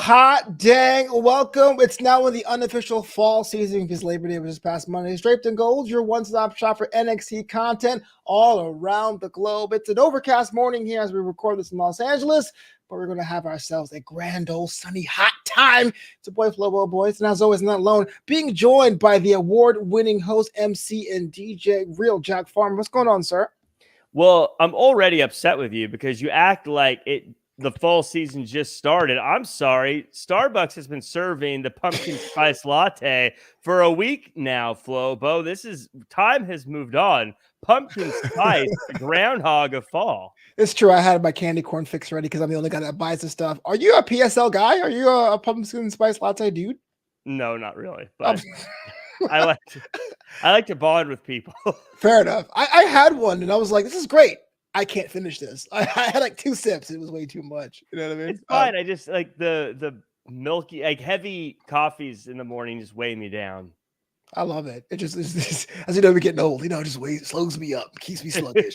hot dang welcome. It's now in the unofficial fall season because Labor Day was just past Monday. Draped in Gold, your one-stop shop for NXT content all around the globe. It's an overcast morning here as we record this in Los Angeles, but we're going to have ourselves a grand old sunny hot time. It's a boy Flobo Boyce, and as always, not alone, being joined by the award-winning host, MC, and DJ, Real Jack Farmer. What's going on, sir? Well, I'm already upset with you because you act like the fall season just started. I'm sorry. Starbucks has been serving the pumpkin spice latte for a week now, Flobo. Time has moved on. Pumpkin spice, the groundhog of fall. It's true. I had my candy corn fix ready because I'm the only guy that buys this stuff. Are you a PSL guy? Are you a pumpkin spice latte dude? No, not really. But I like to bond with people. Fair enough. I had one and I was like, this is great. I can't finish this. I had like 2 sips. It was way too much. You know what I mean? It's fine. I just like the milky, like heavy coffees in the morning just weigh me down. I love it. It just as you know, we're getting old. You know, slows me up, keeps me sluggish.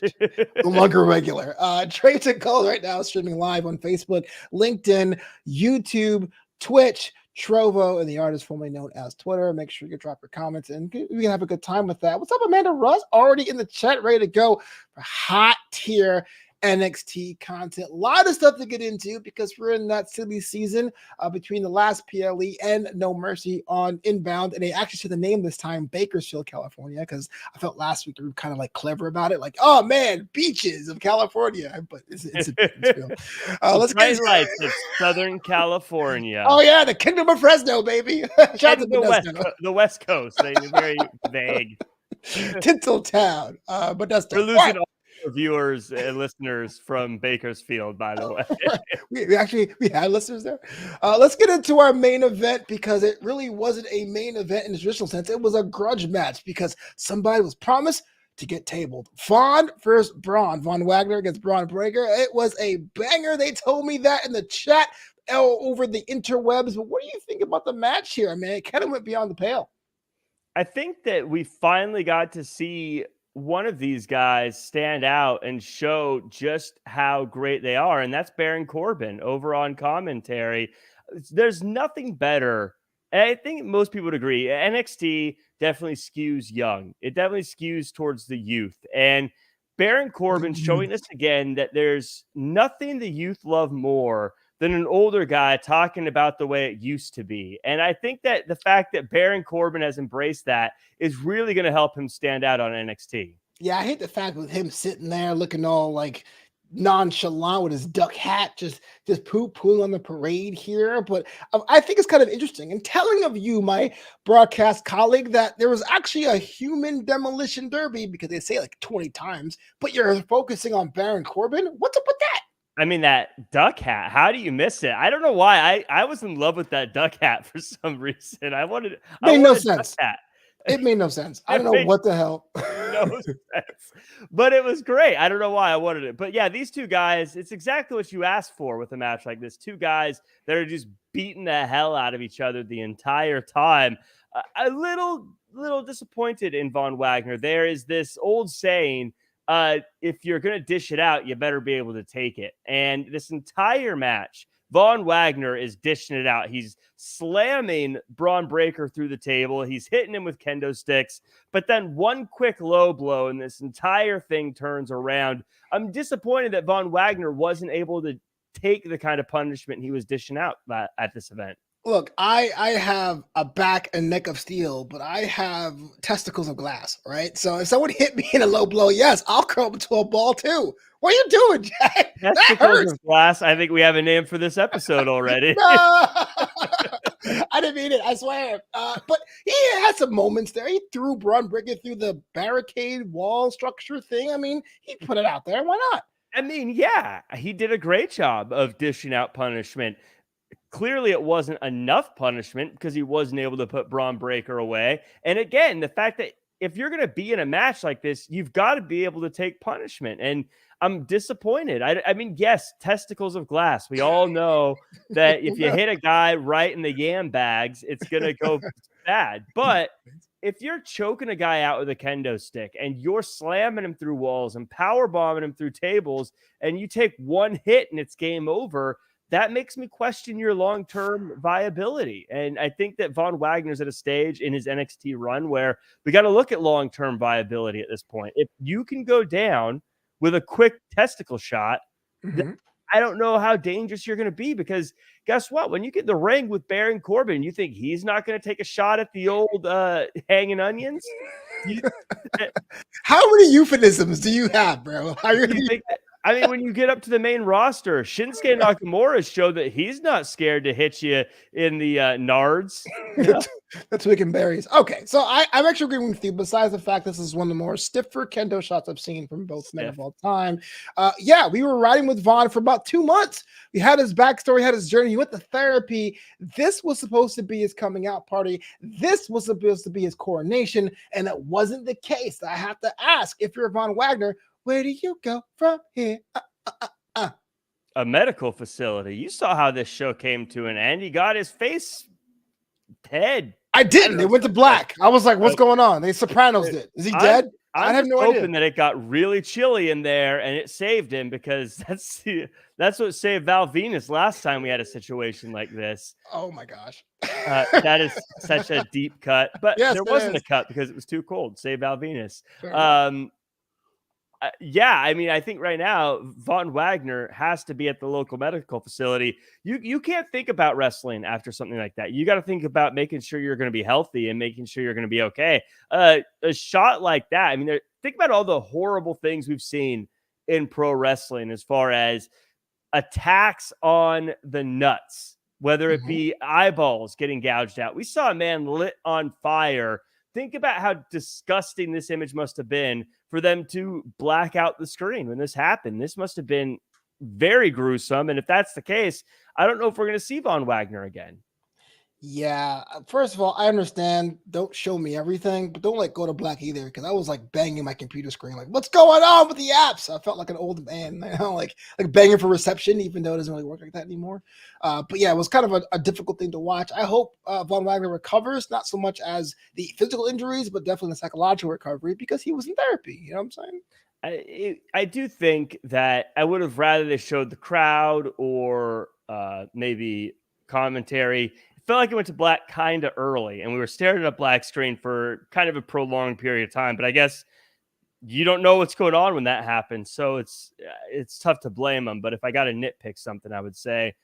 No longer regular. Draped in Gold right now, streaming live on Facebook, LinkedIn, YouTube, Twitch, Trovo, and the artist formerly known as Twitter. Make sure you drop your comments and we can have a good time with that. What's up, Amanda Russ? Already in the chat, ready to go for hot tier NXT content. A lot of stuff to get into because we're in that silly season between the last PLE and No Mercy on Inbound. And they actually said the name this time, Bakersfield, California, because I felt last week we were kind of like clever about it. Like, oh man, beaches of California. But it's a Bakersfield. Let's get lights of Southern California. Oh yeah, the Kingdom of Fresno, baby. Shout out to the West Coast. They're very vague. Tinseltown. But that's we're losing all our viewers and listeners from Bakersfield, by the way. we had listeners there. Let's get into our main event because it really wasn't a main event in the traditional sense. It was a grudge match because somebody was promised to get tabled. Von versus Bron. Von Wagner against Bron Breakker. It was a banger. They told me that in the chat over the interwebs. But what do you think about the match here, man? It kind of went beyond the pale. I think that we finally got to see one of these guys stand out and show just how great they are, and that's Baron Corbin over on commentary. There's nothing better. And I think most people would agree. NXT definitely skews young. It definitely skews towards the youth. And Baron Corbin showing us again that there's nothing the youth love more than an older guy talking about the way it used to be. And I think that the fact that Baron Corbin has embraced that is really going to help him stand out on NXT. Yeah, I hate the fact with him sitting there looking all like nonchalant with his duck hat, just poo-pooing on the parade here. But I think it's kind of interesting and telling of you, my broadcast colleague, that there was actually a human demolition derby because they say it like 20 times, but you're focusing on Baron Corbin. What's up with that? I mean, that duck hat, how do you miss it? I don't know why. I was in love with that duck hat for some reason. I wanted no sense. It made no sense. I don't know what the hell. No sense. But it was great. I don't know why I wanted it. But yeah, these two guys, it's exactly what you asked for with a match like this. Two guys that are just beating the hell out of each other the entire time. A little disappointed in Von Wagner. There is this old saying, if you're going to dish it out, you better be able to take it. And this entire match, Von Wagner is dishing it out. He's slamming Bron Breakker through the table. He's hitting him with kendo sticks. But then one quick low blow and this entire thing turns around. I'm disappointed that Von Wagner wasn't able to take the kind of punishment he was dishing out at this event. Look, I have a back and neck of steel, but I have testicles of glass, right? So if someone hit me in a low blow, yes, I'll curl up into a ball too. What are you doing, Jack? That hurts. Of glass. I think we have a name for this episode already. No! I didn't mean it, I swear. But he had some moments there. He threw Bron Breakker through the barricade wall structure thing. I mean, he put it out there. Why not? I mean, yeah, he did a great job of dishing out punishment. Clearly, it wasn't enough punishment because he wasn't able to put Bron Breakker away. And again, the fact that if you're going to be in a match like this, you've got to be able to take punishment. And I'm disappointed. I mean, yes, testicles of glass. We all know that if you hit a guy right in the yam bags, it's going to go bad. But if you're choking a guy out with a kendo stick and you're slamming him through walls and power bombing him through tables and you take one hit and it's game over, that makes me question your long-term viability. And I think that Von Wagner's at a stage in his NXT run where we got to look at long-term viability at this point. If you can go down with a quick testicle shot, I don't know how dangerous you're going to be, because guess what? When you get in the ring with Baron Corbin, you think he's not going to take a shot at the old hanging onions? How many euphemisms do you have, bro? How are you think that, I mean, when you get up to the main roster, Shinsuke Nakamura showed that he's not scared to hit you in the nards. That's wicked berries. Okay, so I'm actually agreeing with you. Besides the fact this is one of the more stiffer kendo shots I've seen from both men of all time. Yeah, we were riding with Von for about 2 months. We had his backstory, had his journey. He went to therapy. This was supposed to be his coming out party. This was supposed to be his coronation, and it wasn't the case. I have to ask, if you're Von Wagner, where do you go from here? A medical facility. You saw how this show came to an end. He got his face head. I didn't. They went to black. I was like, what's going on? They Sopranos did. Is he dead? I have no idea. That it got really chilly in there and it saved him, because that's what saved Val Venus last time we had a situation like this. Oh my gosh. That is such a deep cut. But yes, there wasn't a cut because it was too cold. Save Val Venus. Yeah, I mean, I think right now Von Wagner has to be at the local medical facility. You can't think about wrestling after something like that. You got to think about making sure you're going to be healthy and making sure you're going to be okay. A shot like that, I mean, think about all the horrible things we've seen in pro wrestling as far as attacks on the nuts, whether it be eyeballs getting gouged out. We saw a man lit on fire. Think about how disgusting this image must have been for them to black out the screen when this happened. This must have been very gruesome. And if that's the case, I don't know if we're going to see Von Wagner again. Yeah. First of all, I understand. Don't show me everything, but don't go to black either, because I was banging my computer screen. What's going on with the apps? I felt like an old man, like banging for reception, even though it doesn't really work like that anymore. But yeah, it was kind of a difficult thing to watch. I hope Von Wagner recovers, not so much as the physical injuries, but definitely the psychological recovery, because he was in therapy. You know what I'm saying? I do think that I would have rather they showed the crowd or maybe commentary. Felt like it went to black kind of early, and we were staring at a black screen for kind of a prolonged period of time. But I guess you don't know what's going on when that happens, so it's tough to blame them. But if I got to nitpick something, I would say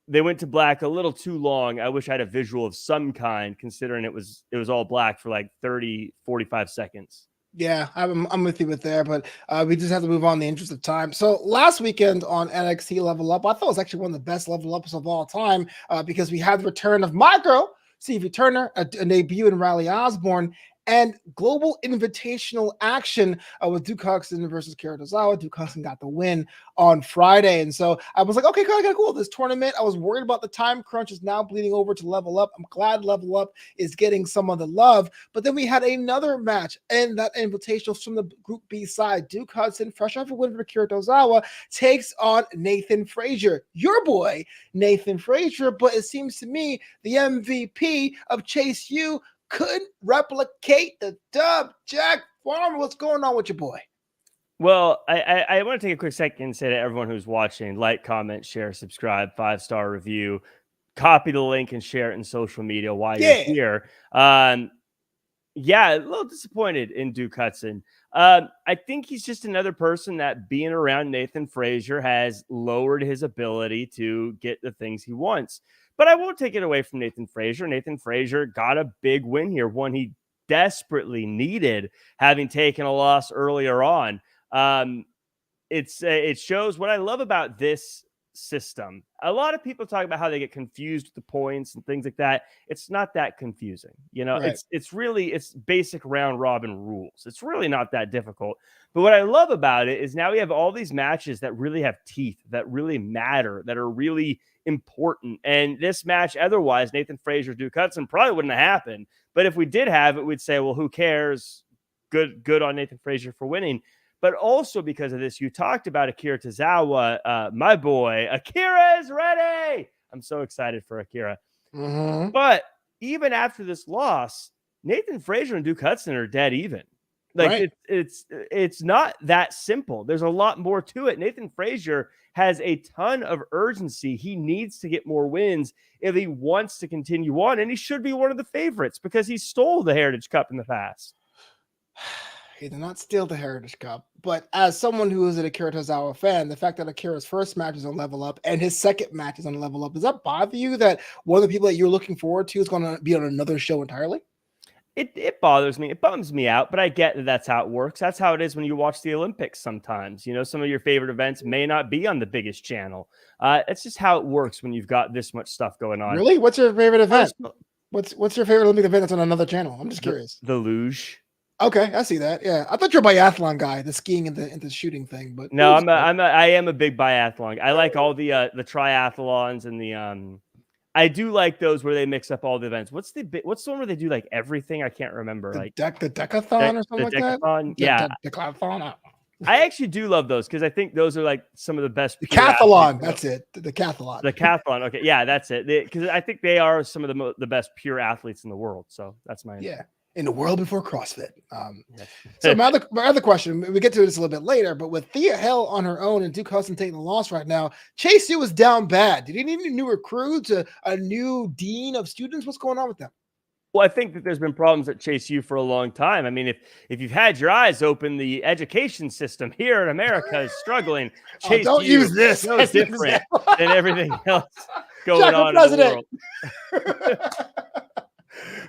they went to black a little too long. I wish I had a visual of some kind, considering it was all black for 30, 45 seconds. Yeah, I'm with you with there, but we just have to move on in the interest of time. So last weekend on NXT Level Up, I thought it was actually one of the best level ups of all time, because we had the return of my girl, Stevie Turner, a debut in Riley Osborne, and global invitational action with Duke Hudson versus Kira Tozawa. Duke Hudson got the win on Friday. And so I was like, okay, cool. This tournament, I was worried about the time crunch, is now bleeding over to Level Up. I'm glad Level Up is getting some of the love. But then we had another match, and that invitational from the Group B side. Duke Hudson, fresh off a win for Kira Tozawa, takes on Nathan Frazier, your boy, Nathan Frazier. But it seems to me the MVP of Chase U couldn't replicate the dub. Jack Farmer, what's going on with your boy? Well, I want to take a quick second and say to everyone who's watching, like, comment, share, subscribe, 5-star review, copy the link and share it in social media while you're here. Yeah, a little disappointed in Duke Hudson. I think he's just another person that being around Nathan Frazier has lowered his ability to get the things he wants. But I won't take it away from Nathan Frazier. Nathan Frazier got a big win here, one he desperately needed, having taken a loss earlier on. It shows what I love about this system. A lot of people talk about how they get confused with the points and things like that. It's not that confusing. Right. It's basic round robin rules. It's really not that difficult. But what I love about it is now we have all these matches that really have teeth, that really matter, that are really important. And this match, otherwise, Nathan Frazier, Duke Hudson, probably wouldn't have happened. But if we did have it, we'd say, well, who cares? Good on Nathan Frazier for winning. But also because of this, you talked about Akira Tozawa, my boy. Akira is ready. I'm so excited for Akira. But even after this loss, Nathan Frazier and Duke Hudson are dead even. Like Right. it's not that simple. There's a lot more to it. Nathan Frazier has a ton of urgency. He needs to get more wins if he wants to continue on, and he should be one of the favorites because he stole the Heritage Cup in the past. He did not steal the Heritage Cup, but as someone who is an Akira Tozawa fan, the fact that Akira's first match is on Level Up and his second match is on Level Up, does that bother you that one of the people that you're looking forward to is going to be on another show entirely? It bothers me. It bums me out, but I get that that's how it works. That's how it is when you watch the Olympics sometimes. You know, some of your favorite events may not be on the biggest channel. It's just how it works when you've got this much stuff going on. Really? What's your favorite event? What's your favorite Olympic event that's on another channel? I'm just curious. The luge. Okay, I see that. Yeah, I thought you're a biathlon guy, the skiing and the shooting thing. But no, I am a big biathlon. I like all the triathlons and the I do like those where they mix up all the events. What's the one where they do like everything? I can't remember. The like the decathon or something like that. Yeah, decathon. I actually do love those because I think those are like some of the best. Decathlon. That's it. The decathlon. The decathlon. Okay, yeah, that's it. Because I think they are some of the best pure athletes in the world. So that's my in the world before CrossFit. So my other question, we get to this a little bit later, but with Thea Hell on her own and Duke Hudson taking the loss right now, Chase U is down bad. Did he need a new recruit, a new dean of students? What's going on with them? Well, I think that there's been problems at Chase U for a long time. I mean, if you've had your eyes open, the education system here in America is struggling. Chase don't U use this. No different than everything else going on in the world.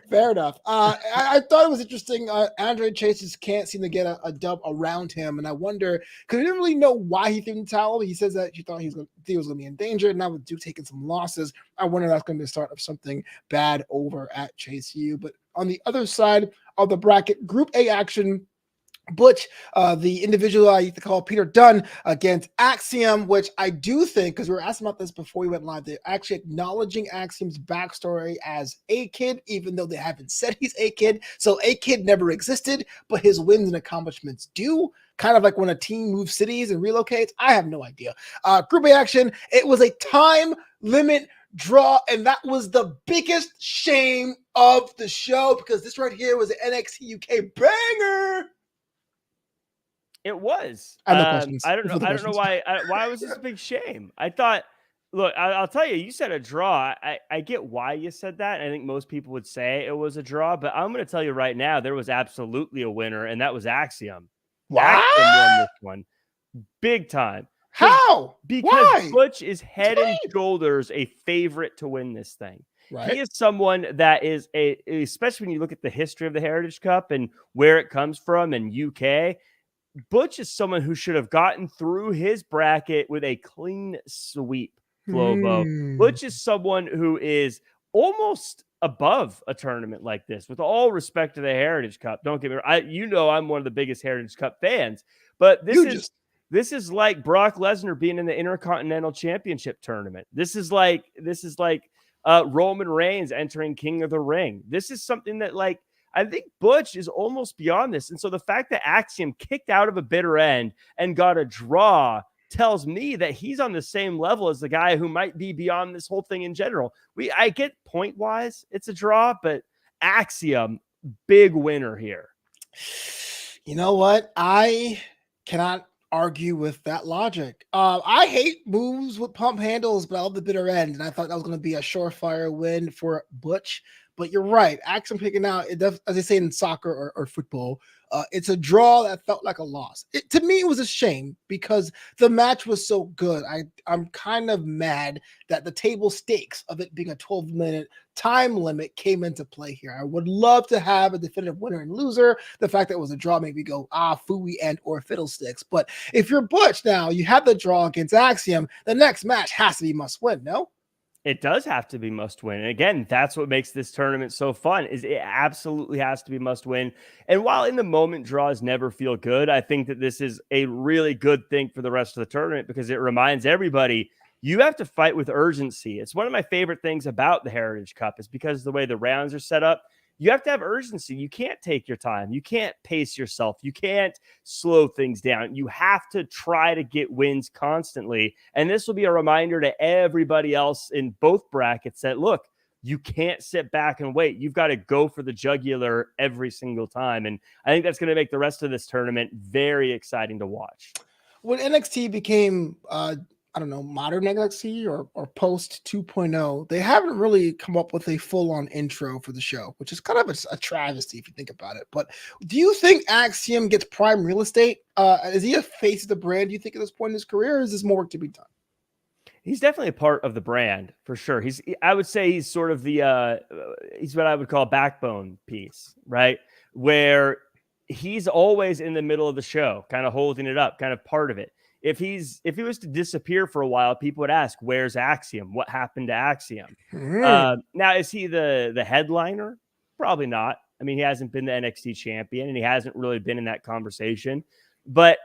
Fair enough. I thought it was interesting. Andre Chase can't seem to get a dub around him, and I wonder because we didn't really know why he threw the towel. He says that he thought he was going to be in danger. Now with Duke taking some losses, I wonder if that's going to be the start of something bad over at Chase U. But on the other side of the bracket, Group A action. Butch, the individual I used to call Peter Dunn against Axiom, which I do think, because we were asking about this before we went live, they're actually acknowledging Axiom's backstory as a kid, even though they haven't said he's a kid. So a kid never existed, but his wins and accomplishments do. Kind of like when a team moves cities and relocates. I have no idea. Group A action, it was a time limit draw, and that was the biggest shame of the show because this right here was an NXT UK banger. It was. I don't know why was this a big shame? I thought, look, I'll tell you, you said a draw. I get why you said that. I think most people would say it was a draw, but I'm going to tell you right now, there was absolutely a winner, and that was Axiom. What? Axiom won this one. Big time. How? Because why? Butch is head and shoulders a favorite to win this thing. Right. He is someone that is especially when you look at the history of the Heritage Cup and where it comes from in UK, Butch is someone who should have gotten through his bracket with a clean sweep, Flobo. Butch is someone who is almost above a tournament like this, with all respect to the Heritage Cup. Don't get me wrong. I'm one of the biggest Heritage Cup fans, but this is like Brock Lesnar being in the Intercontinental Championship tournament. This is like Roman Reigns entering King of the Ring. This is something that I think Butch is almost beyond this. And so the fact that Axiom kicked out of a bitter end and got a draw tells me that he's on the same level as the guy who might be beyond this whole thing in general. I get point-wise, it's a draw, but Axiom, big winner here. You know what? I cannot argue with that logic. I hate moves with pump handles, but I love the bitter end, and I thought that was going to be a surefire win for Butch. But you're right. Axiom picking out, as they say in soccer or football, it's a draw that felt like a loss. To me, it was a shame because the match was so good. I'm kind of mad that the table stakes of it being a 12-minute time limit came into play here. I would love to have a definitive winner and loser. The fact that it was a draw made me go, phooey and or fiddlesticks. But if you're Butch now, you have the draw against Axiom, the next match has to be must win, no? It does have to be must win. And again, that's what makes this tournament so fun, is it absolutely has to be must win. And while in the moment draws never feel good, I think that this is a really good thing for the rest of the tournament because it reminds everybody you have to fight with urgency. It's one of my favorite things about the Heritage Cup is because of the way the rounds are set up. You have to have urgency. You can't take your time. You can't pace yourself. You can't slow things down. You have to try to get wins constantly. And this will be a reminder to everybody else in both brackets that, look, You can't sit back and wait. You've got to go for the jugular every single time. And I think that's going to make the rest of this tournament very exciting to watch. When NXT became, I don't know, modern NXT or post 2.0, they haven't really come up with a full-on intro for the show, which is kind of a travesty if you think about it. But do you think Axiom gets prime real estate? Is he a face of the brand, do you think, at this point in his career, or is this more work to be done? He's definitely a part of the brand for sure. I would say he's sort of the, he's what I would call a backbone piece, right? Where he's always in the middle of the show, kind of holding it up, kind of part of it. If he was to disappear for a while, people would ask, where's Axiom? What happened to Axiom? Now, is he the headliner? Probably not. I mean, he hasn't been the NXT champion and he hasn't really been in that conversation, but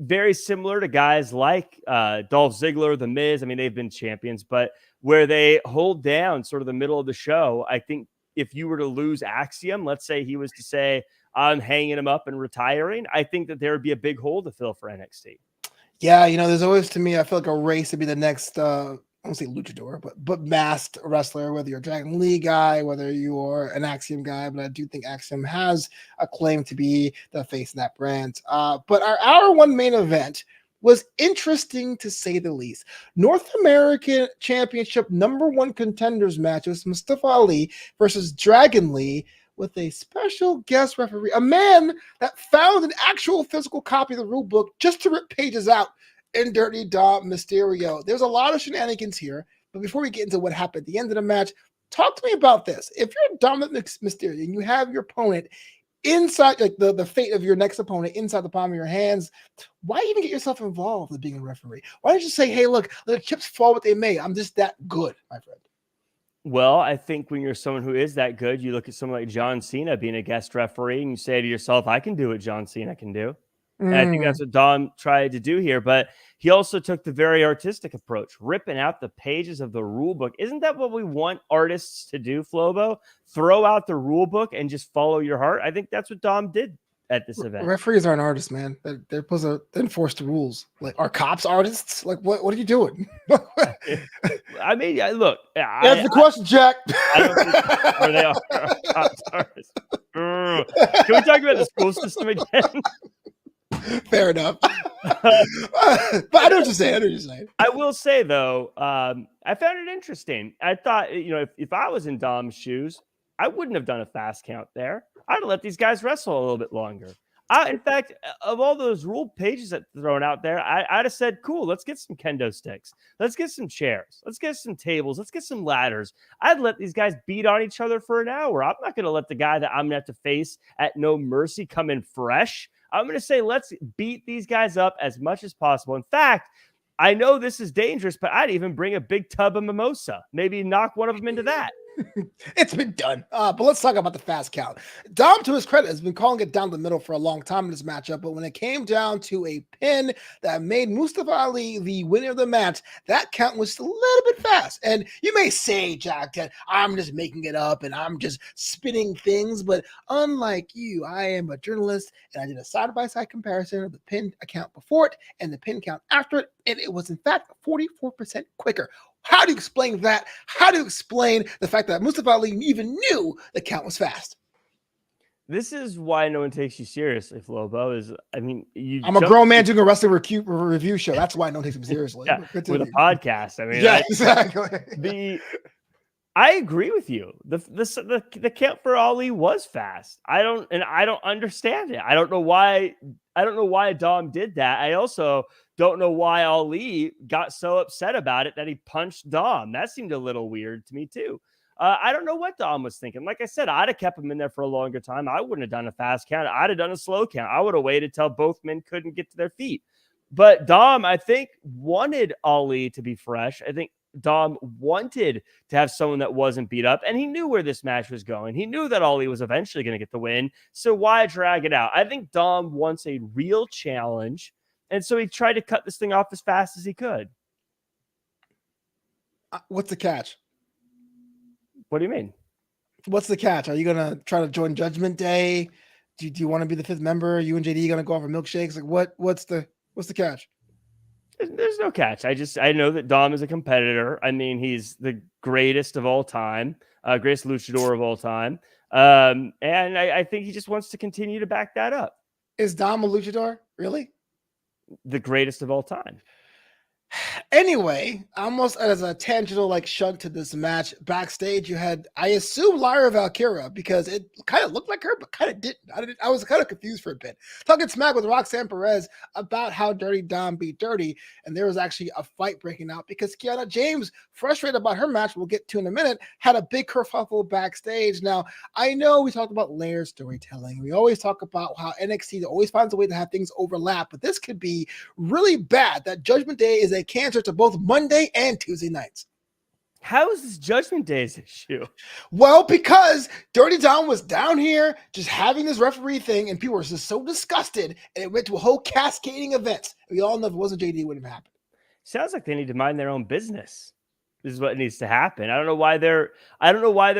very similar to guys like Dolph Ziggler, The Miz. I mean, they've been champions, but where they hold down sort of the middle of the show, I think if you were to lose Axiom, let's say he was to say, I'm hanging him up and retiring, I think that there would be a big hole to fill for NXT. Yeah, there's always, to me, I feel like a race to be the next, I won't say luchador, but masked wrestler, whether you're a Dragon Lee guy, whether you are an Axiom guy, but I do think Axiom has a claim to be the face of that brand. But our hour one main event was interesting to say the least. North American Championship #1 contenders matches, Mustafa Ali versus Dragon Lee, with a special guest referee, a man that found an actual physical copy of the rule book just to rip pages out in Dirty Dom Mysterio. There's a lot of shenanigans here, but before we get into what happened at the end of the match, talk to me about this. If you're Dominic Mysterio and you have your opponent inside, like the fate of your next opponent inside the palm of your hands, why even get yourself involved with being a referee? Why don't you say, hey, look, let the chips fall what they may. I'm just that good, my friend. Well, I think when you're someone who is that good, you look at someone like John Cena being a guest referee and you say to yourself, I can do what John Cena can do. And I think that's what Dom tried to do here, but he also took the very artistic approach, ripping out the pages of the rule book. Isn't that what we want artists to do, Flobo? Throw out the rule book and just follow your heart. I think that's what Dom did at this event. Referees aren't artists, man. They're supposed to enforce the rules. Like, are cops artists? Like, what are you doing? I mean, look. That's the question, Jack. I don't think where they are cops artists. Can we talk about the school system again? Fair enough. But I know what you're saying. I will say, though, I found it interesting. I thought, if I was in Dom's shoes, I wouldn't have done a fast count there. I'd have let these guys wrestle a little bit longer. In fact, of all those rule pages that thrown out there, I'd have said, cool, let's get some kendo sticks. Let's get some chairs. Let's get some tables. Let's get some ladders. I'd let these guys beat on each other for an hour. I'm not going to let the guy that I'm going to have to face at No Mercy come in fresh. I'm going to say, let's beat these guys up as much as possible. In fact, I know this is dangerous, but I'd even bring a big tub of mimosa. Maybe knock one of them into that. It's been done. But let's talk about the fast count. Dom, to his credit, has been calling it down the middle for a long time in this matchup. But when it came down to a pin that made Mustafa Ali the winner of the match, that count was a little bit fast. And you may say, Jack, that I'm just making it up and I'm just spinning things. But unlike you, I am a journalist and I did a side-by-side comparison of the pin count before it and the pin count after it. And it was, in fact, 44% quicker. How do you explain that? How do you explain the fact that Mustafa Ali even knew the count was fast? This is why no one takes you seriously, Flobo. I'm a grown man doing a wrestling review show. That's why no one takes him seriously. Yeah, with a podcast. Exactly. I agree with you. The count for Ali was fast. I don't understand it. I don't know why Dom did that. I also don't know why Ali got so upset about it that he punched Dom. That seemed a little weird to me too. I don't know what Dom was thinking. Like I said, I'd have kept him in there for a longer time. I wouldn't have done a fast count. I'd have done a slow count. I would have waited till both men couldn't get to their feet. But Dom, I think, wanted Ali to be fresh. I think Dom wanted to have someone that wasn't beat up, and he knew where this match was going. He knew that Ali was eventually going to get the win, so why drag it out? I think Dom wants a real challenge, and so he tried to cut this thing off as fast as he could. What's the catch? What do you mean? What's the catch? Are you going to try to join Judgment Day? Do you want to be the fifth member? You and JD going to go out for milkshakes? Like what's the catch? There's no catch. I know that Dom is a competitor. I mean, he's the greatest of all time, greatest luchador of all time. And I think he just wants to continue to back that up. Is Dom a luchador? Really? The greatest of all time. Anyway, almost as a tangential like shunt to this match, backstage you had, I assume, Lyra Valkyria, because it kind of looked like her, but kind of didn't. I was kind of confused for a bit. Talking smack with Roxanne Perez about how Dirty Dom beat Dirty, and there was actually a fight breaking out because Kiana James, frustrated about her match, we'll get to in a minute, had a big kerfuffle backstage. Now, I know we talked about layered storytelling. We always talk about how NXT always finds a way to have things overlap, but this could be really bad. That Judgment Day is a cancer to both Monday and Tuesday nights. How is this Judgment Day's issue? Well, because Dirty Dom was down here just having this referee thing, and people were just so disgusted, and it went to a whole cascading event. We all know if it wasn't JD, it wouldn't have happened. Sounds like they need to mind their own business. This is what needs to happen. I don't know why they're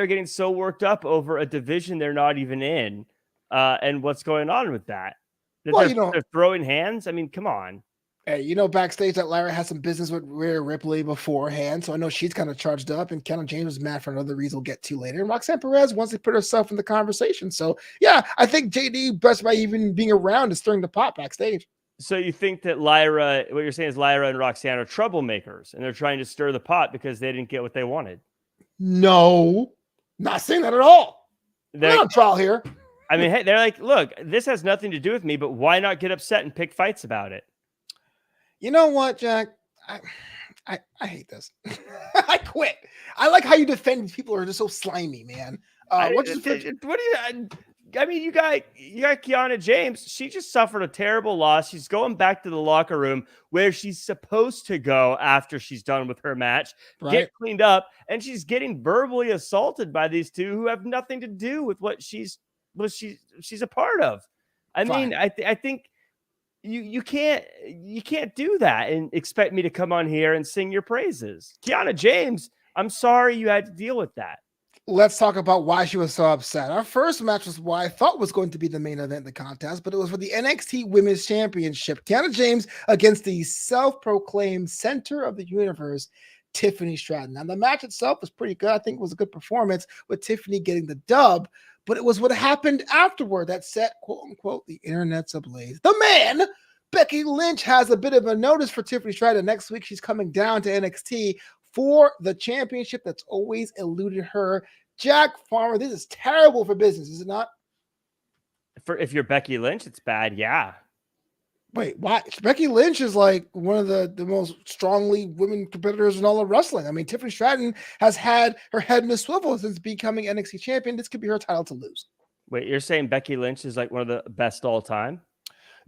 getting so worked up over a division they're not even in, and what's going on with that. They're throwing hands. I mean, come on. Hey, backstage that Lara had some business with Rhea Ripley beforehand, so I know she's kind of charged up, and Kiana James was mad for another reason we'll get to later. And Roxanne Perez wants to put herself in the conversation. So, yeah, I think JD, best by even being around, is stirring the pot backstage. So you think that Lyra, what you're saying is Lyra and Roxanne are troublemakers, and they're trying to stir the pot because they didn't get what they wanted? No, not saying that at all. They're not on trial here. I mean, hey, they're like, look, this has nothing to do with me, but why not get upset and pick fights about it? You know what, Jack? I hate this. I quit. I like how you defend these people who are just so slimy, man. I mean, you got Kiana James. She just suffered a terrible loss. She's going back to the locker room where she's supposed to go after she's done with her match, get cleaned up, and she's getting verbally assaulted by these two who have nothing to do with what she's a part of. I mean, I think you can't do that and expect me to come on here and sing your praises. Kiana James, I'm sorry you had to deal with that. Let's talk about why she was so upset. Our first match was what I thought was going to be the main event of the contest, but it was for the NXT Women's Championship. Kiana James against the self-proclaimed center of the universe, Tiffany Stratton. Now, the match itself was pretty good. I think it was a good performance with Tiffany getting the dub, but it was what happened afterward that set, quote unquote, the internet's ablaze. The man, Becky Lynch, has a bit of a notice for Tiffany Stratton. Next week, she's coming down to NXT for the championship that's always eluded her. Jack Farmer, this is terrible for business, is it not? If you're Becky Lynch, it's bad, yeah. Wait, why? Becky Lynch is like one of the most strongly women competitors in all of wrestling. I mean, Tiffany Stratton has had her head in a swivel since becoming NXT champion. This could be her title to lose. Wait, you're saying Becky Lynch is like one of the best all time?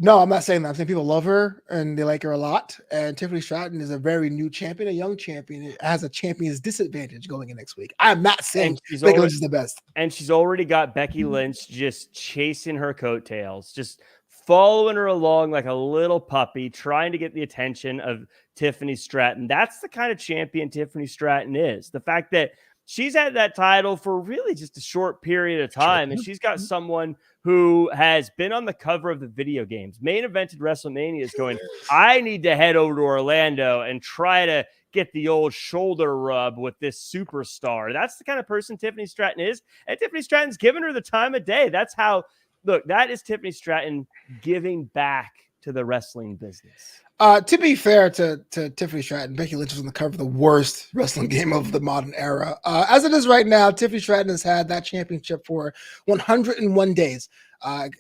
No, I'm not saying that. I'm saying people love her and they like her a lot. And Tiffany Stratton is a very new champion, a young champion. It has a champion's disadvantage going in next week. I'm not saying Becky Lynch is the best. And she's already got Becky Lynch just chasing her coattails, just following her along like a little puppy, trying to get the attention of Tiffany Stratton. That's the kind of champion Tiffany Stratton is. The fact that she's had that title for really just a short period of time, and she's got someone who has been on the cover of the video games, main evented WrestleMania, is going, I need to head over to Orlando and try to get the old shoulder rub with this superstar. That's the kind of person Tiffany Stratton is, and Tiffany Stratton's giving her the time of day. That's how, look, that is Tiffany Stratton giving back to the wrestling business. To be fair to Tiffany Stratton, Becky Lynch was on the cover of the worst wrestling game of the modern era. As it is right now, Tiffany Stratton has had that championship for 101 days,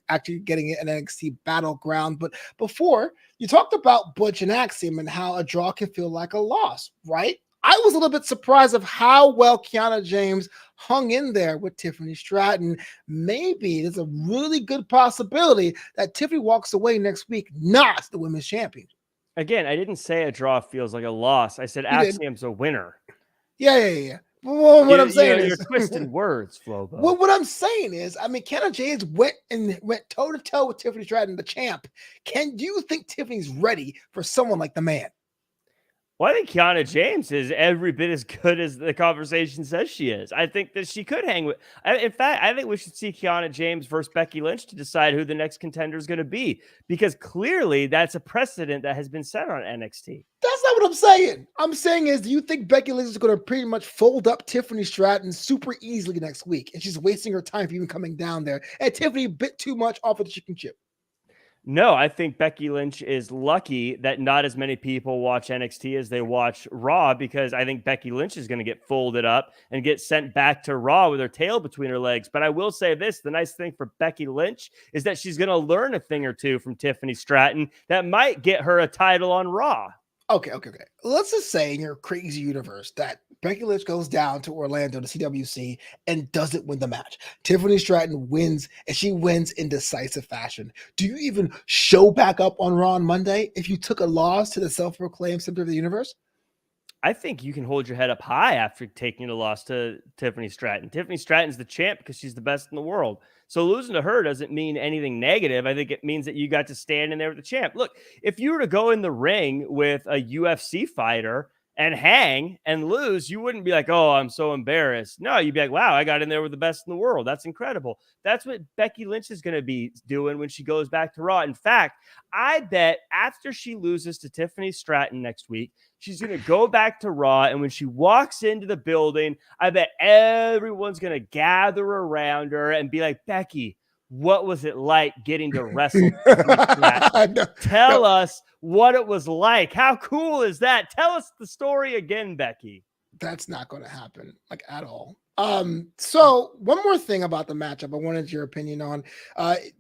actually getting it in NXT Battleground. But before, you talked about Butch and Axiom and how a draw can feel like a loss, right? I was a little bit surprised of how well Kiana James hung in there with Tiffany Stratton. Maybe there's a really good possibility that Tiffany walks away next week not the women's champion. Again, I didn't say a draw feels like a loss. I said Axiom's a winner. Yeah. Well, what I'm saying is you're twisting words, Flobo. Well, what I'm saying is, I mean, Kiana James went toe to toe with Tiffany Stratton, the champ. Can you think Tiffany's ready for someone like the man? Well, I think Kiana James is every bit as good as the conversation says she is. I think that she could hang with. In fact, I think we should see Kiana James versus Becky Lynch to decide who the next contender is going to be, because clearly that's a precedent that has been set on NXT. That's not what I'm saying. I'm saying is, do you think Becky Lynch is going to pretty much fold up Tiffany Stratton super easily next week, and she's wasting her time for even coming down there? And Tiffany bit too much off of the chicken chip. No, I think Becky Lynch is lucky that not as many people watch NXT as they watch Raw, because I think Becky Lynch is going to get folded up and get sent back to Raw with her tail between her legs. But I will say this, the nice thing for Becky Lynch is that she's going to learn a thing or two from Tiffany Stratton that might get her a title on Raw. Okay. Let's just say in your crazy universe that Becky Lynch goes down to Orlando to CWC and doesn't win the match. Tiffany Stratton wins, and she wins in decisive fashion. Do you even show back up on Raw on Monday if you took a loss to the self-proclaimed center of the universe? I think you can hold your head up high after taking a loss to Tiffany Stratton. Tiffany Stratton's the champ because she's the best in the world. So losing to her doesn't mean anything negative. I think it means that you got to stand in there with the champ. Look, if you were to go in the ring with a UFC fighter and hang and lose, you wouldn't be like, oh, I'm so embarrassed. No, you'd be like, wow, I got in there with the best in the world. That's incredible. That's what Becky Lynch is going to be doing when she goes back to Raw. In fact, I bet after she loses to Tiffany Stratton next week, she's going to go back to Raw. And when she walks into the building, I bet everyone's going to gather around her and be like, Becky, what was it like getting to wrestle? Tell us what it was like. How cool is that? Tell us the story again, Becky. That's not going to happen, like, at all. So one more thing about the matchup I wanted your opinion on.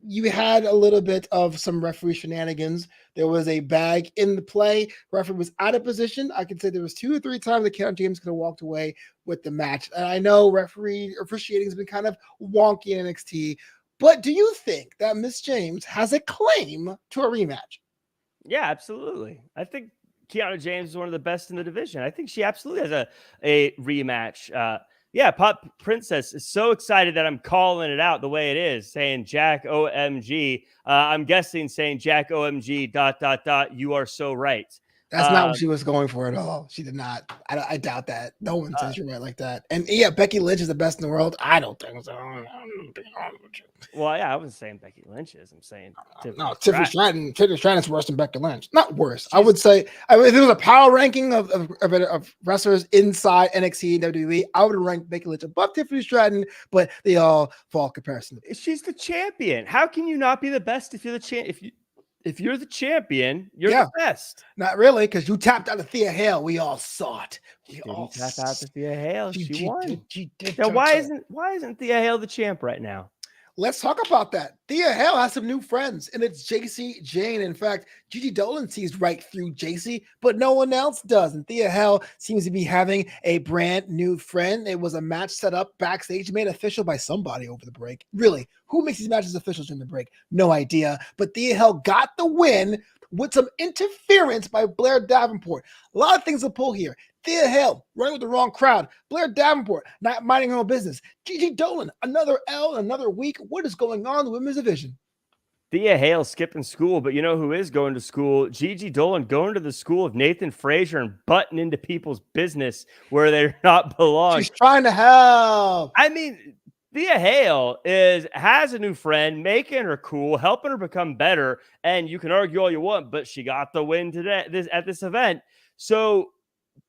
You had a little bit of some referee shenanigans. There was a bag in the play. Referee was out of position. I can say there was 2 or 3 times that Kiana James could have walked away with the match. And I know referee officiating has been kind of wonky in NXT, but do you think that Miss James has a claim to a rematch? Yeah, absolutely. I think Kiana James is one of the best in the division. I think she absolutely has a rematch. Yeah, Pop Princess is so excited that I'm calling it out the way it is, saying Jack OMG. I'm guessing saying Jack OMG ... You are so right. That's not what she was going for at all. She did not. I doubt that. No one says you're right like that. And yeah, Becky Lynch is the best in the world. I don't think so. Well, yeah, I wasn't saying Becky Lynch is. I'm saying Tiffany Stratton. Tiffany Stratton is worse than Becky Lynch. Not worse. I would say. If there was a power ranking of wrestlers inside NXT and WWE, I would rank Becky Lynch above Tiffany Stratton. But they all fall comparison. She's the champion. How can you not be the best if you're the champ? If you're the champion, you're the best. Not really, because you tapped out of Thea Hale. We all saw it. She didn't tap out to Thea Hale. She won. She did. Now, why isn't Thea Hale the champ right now? Let's talk about that. Thea Hale has some new friends, and it's JC Jane. In fact, Gigi Dolan sees right through JC, but no one else does. And Thea Hale seems to be having a brand new friend. It was a match set up backstage, made official by somebody over the break. Really, who makes these matches official during the break? No idea. But Thea Hale got the win with some interference by Blair Davenport. A lot of things to pull here. Thea Hale running with the wrong crowd. Blair Davenport not minding her own business. Gigi Dolan, another L, another week. What is going on in the women's division? Thea Hale skipping school, but you know who is going to school? Gigi Dolan going to the school of Nathan Frazier and butting into people's business where they're not belong. She's trying to help. I mean, Thea Hale has a new friend, making her cool, helping her become better. And you can argue all you want, but she got the win today at this event. So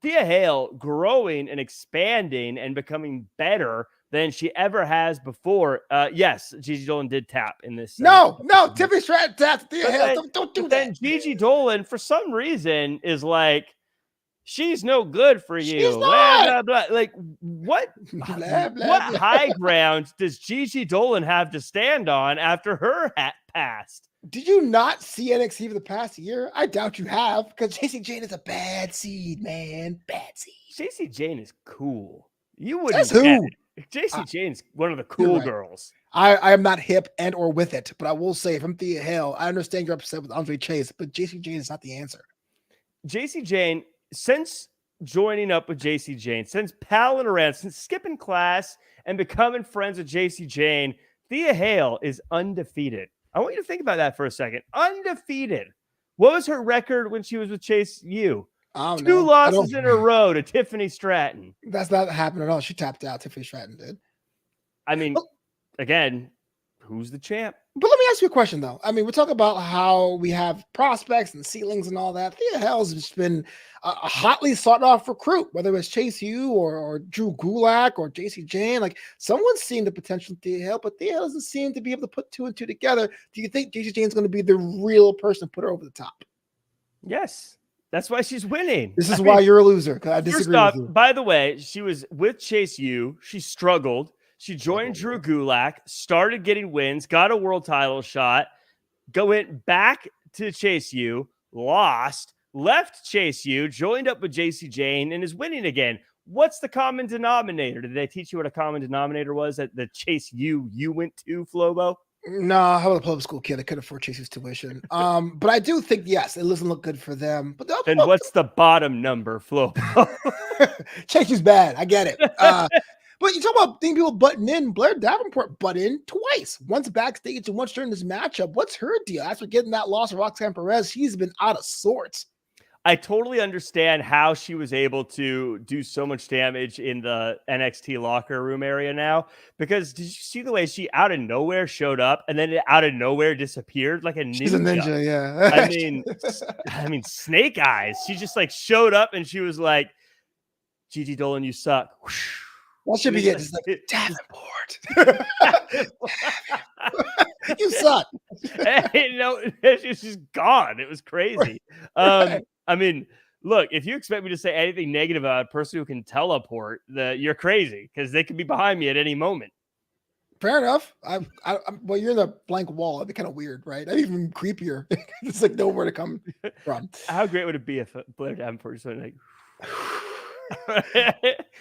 Thea Hale growing and expanding and becoming better than she ever has before. Yes, Gigi Dolan did tap in this. No, Tiffany Stratton tapped Thea Hale. Don't do that. Then Gigi Dolan, for some reason, is like, she's no good for you. She's not. Blah, blah, blah. Like, what high ground does Gigi Dolan have to stand on after her hat passed? Did you not see NXT for the past year? I doubt you have, because JC Jane is a bad seed, man. Bad seed. JC Jane is cool. You wouldn't. Says who? JC Jane's one of the cool girls. I am not hip and or with it, but I will say, if I'm Thea Hale, I understand you're upset with Andre Chase, but JC Jane is not the answer. JC Jane, since joining up with JC Jane, since palling around, since skipping class and becoming friends with JC Jane, Thea Hale is undefeated. I want you to think about that for a second. Undefeated. What was her record when she was with Chase U? I don't 2 know. losses in a row to Tiffany Stratton. That's not happening at all. She tapped out. Tiffany Stratton did. I mean, again, who's the champ? But let me ask you a question, though. I mean, we're talking about how we have prospects and ceilings and all that. Thea Hell's just been a hotly sought off recruit, whether it's Chase U or Drew Gulak or JC Jane. Like, someone's seeing the potential in Thea Hell, but Thea Hell doesn't seem to be able to put 2 and 2 together. Do you think JC Jane's going to be the real person to put her over the top? Yes. That's why she's winning. This is why you're a loser, because I disagree with you. By the way, she was with Chase U. She struggled. She joined Drew Gulak, started getting wins, got a world title shot, went back to Chase U, lost, left Chase U, joined up with JC Jane, and is winning again. What's the common denominator? Did they teach you what a common denominator was at the Chase U you went to, Flobo? No, I was a public school kid. I couldn't afford Chase's tuition. But I do think, yes, it doesn't look good for them. But then what's the bottom number, Flobo? Chase U's bad. I get it. But you talk about people butting in. Blair Davenport butt in twice. Once backstage and once during this matchup. What's her deal? After getting that loss of Roxanne Perez, she's been out of sorts. I totally understand how she was able to do so much damage in the NXT locker room area now. Because did you see the way she out of nowhere showed up and then out of nowhere disappeared like a ninja? She's a ninja, yeah. I mean, Snake Eyes. She just like showed up and she was like, Gigi Dolan, you suck. That should be it. It's like, Davenport. You suck. She's just gone. It was crazy. I mean, look, if you expect me to say anything negative about a person who can teleport, you're crazy because they could be behind me at any moment. Fair enough. Well, you're in a blank wall. It'd be kind of weird, right? That'd be even creepier. It's like nowhere to come from. How great would it be if Blair Davenport was like...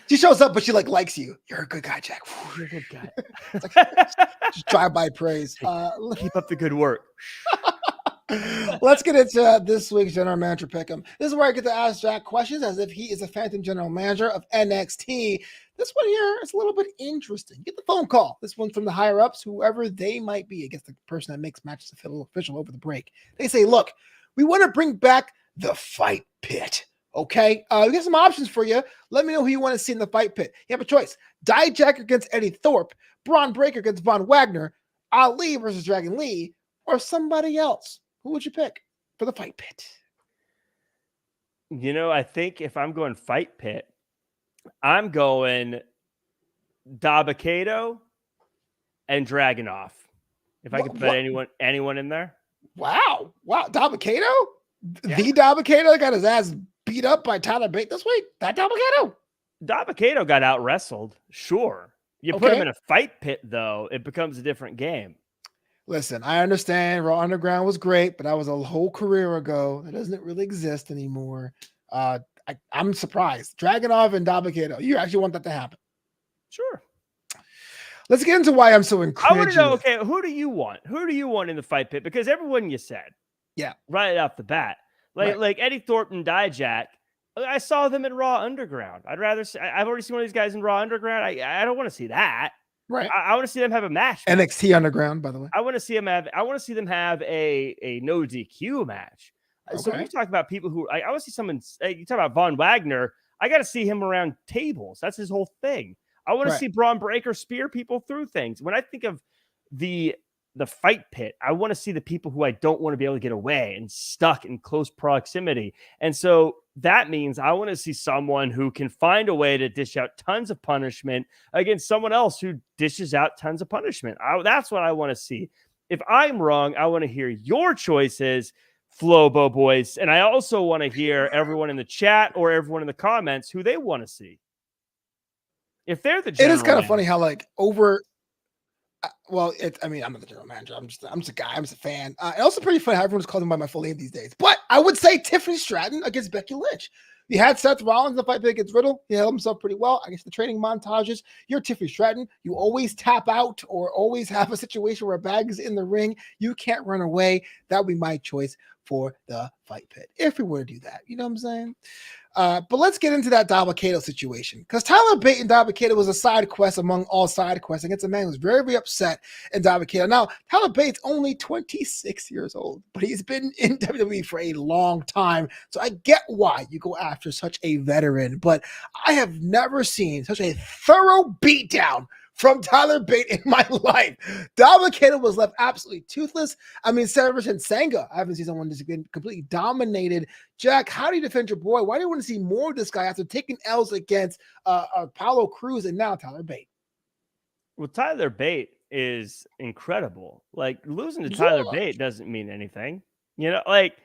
She shows up, but she likes you. You're a good guy, Jack. You're a good guy. Just drive-by praise. Keep up the good work. Let's get into this week's general manager pick'em. This is where I get to ask Jack questions as if he is a phantom general manager of NXT. This one here is a little bit interesting. Get the phone call. This one's from the higher ups, whoever they might be. I guess the person that makes matches official over the break. They say, look, we want to bring back the fight pit. Okay, we got some options for you. Let me know who you want to see in the fight pit. You have a choice. Dijak against Eddie Thorpe, Braun Breaker against Von Wagner, Ali versus Dragon Lee, or somebody else. Who would you pick for the fight pit? You know, I think if I'm going fight pit, I'm going Dabba-Kato and Dragunov. If I could put anyone in there. Wow. Dabba-Kato? Yeah. The Dabba-Kato got his ass beat up by Tyler Bate this week? That Dabba-Kato? Dabba-Kato got out wrestled. Sure. You put him in a fight pit, though, it becomes a different game. Listen, I understand Raw Underground was great, but that was a whole career ago. It doesn't really exist anymore. I'm surprised. Dragunov and Dabba-Kato, you actually want that to happen? Sure. Let's get into why I'm so incredulous. I want to know, okay, who do you want? Who do you want in the fight pit? Because everyone you said. Yeah. Right off the bat. Like Eddie Thorpe and Dijak, I saw them in Raw Underground. I've already seen one of these guys in Raw Underground. I don't want to see that. Right. I want to see them have a match. NXT Underground, by the way. I want to see them have a no DQ match. Okay. So you talk about people who I want to see someone. You talk about Von Wagner. I got to see him around tables. That's his whole thing. I want to see Braun Breaker spear people through things. When I think of the fight pit, I want to see the people who I don't want to be able to get away and stuck in close proximity. And so that means I want to see someone who can find a way to dish out tons of punishment against someone else who dishes out tons of punishment. That's what I want to see. If I'm wrong, I want to hear your choices, Flobo Boyce. And I also want to hear everyone in the chat or everyone in the comments who they want to see. If they're the general It is kind of manager. funny how I'm not the general manager. I'm just a guy. I'm just a fan. And also pretty funny how everyone's calling him by my full name these days. But I would say Tiffany Stratton against Becky Lynch. You had Seth Rollins in the fight against Riddle. He held himself pretty well. I guess the training montages. You're Tiffany Stratton. You always tap out or always have a situation where a bag is in the ring. You can't run away. That would be my choice for the fight pit if we were to do that. You know what I'm saying? But let's get into that Dabba-Kato situation, because Tyler Bate and Dabba-Kato was a side quest among all side quests against a man who was very, very upset in Dabba-Kato. Now, Tyler Bate's only 26 years old, but he's been in WWE for a long time, so I get why you go after such a veteran, but I have never seen such a thorough beatdown from Tyler Bate in my life. Dabba-Kato was left absolutely toothless. I mean, ever since Sanga, I haven't seen someone that's been completely dominated. Jack, how do you defend your boy? Why do you want to see more of this guy after taking L's against Apollo Crews and now Tyler Bate? Well, Tyler Bate is incredible. Like, losing to Tyler Bate doesn't mean anything. You know, like,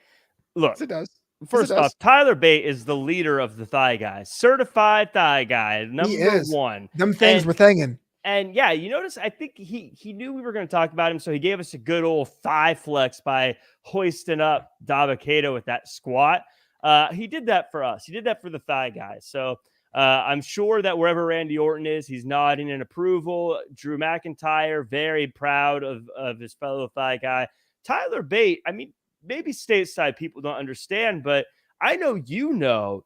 look. Yes, it does. First off, Tyler Bate is the leader of the thigh guys. Certified thigh guy, number one. Them things were thinging. And yeah, you notice, I think he knew we were going to talk about him, so he gave us a good old thigh flex by hoisting up Dabba-Kato with that squat. He did that for us. He did that for the thigh guys. So I'm sure that wherever Randy Orton is, he's nodding in approval. Drew McIntyre, very proud of his fellow thigh guy. Tyler Bate, I mean, maybe stateside people don't understand, but I know,